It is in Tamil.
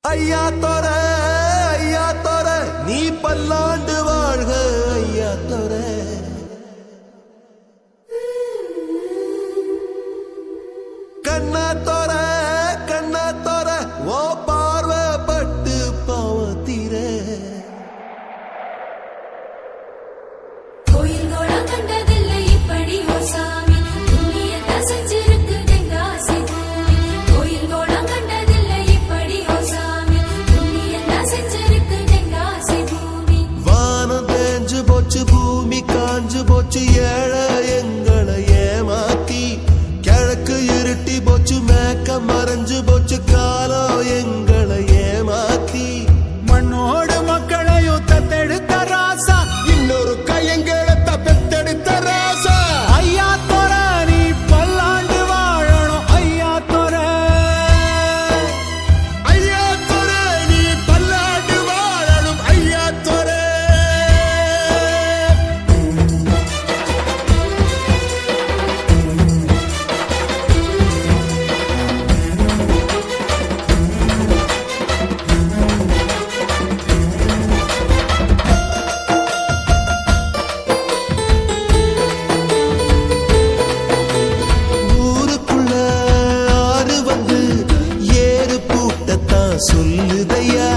ஐயா தோர நீ பல்லாண்டு வாழ்க ஐயா தோர. கண்ணா தோர ஓ பார்வப்பட்டு பாவத்தீர. கோயில்கள கண்டதில்லை இப்படி ஓ சாமி, புண்ணியத்தை செஞ்சிருக்கு தென்காசி பூமி. கோயில்கள கண்டதில்லை இப்படி ஓ சாமி, புண்ணியத்தை செஞ்சிருக்கு தென்காசி பூமி. வானம் தேஞ்சு போச்சு பூமி காஞ்சு போச்சு ஏழை எங்களை ஏமாத்தி. கிழக்கு இருட்டி போச்சு மேக்க மறைஞ்சு போச்சு காலம் எங்களை ஏமாத்தி. மண்ணோடு மக்களையும் தத்தெடுத்த ராசா, இன்னொரு கையங்களை தப்பெடுத்த ராசா. ஐயா தோர நீ பல்லாண்டு வாழணும் ஐயா தோர. ஐயா தோர நீ பல்லாண்டு வாழணும் ஐயா தோர. ஊருக்குள்ள ஆறு வந்து ஏறு பூட்டத்தான் சொல்லுதையா.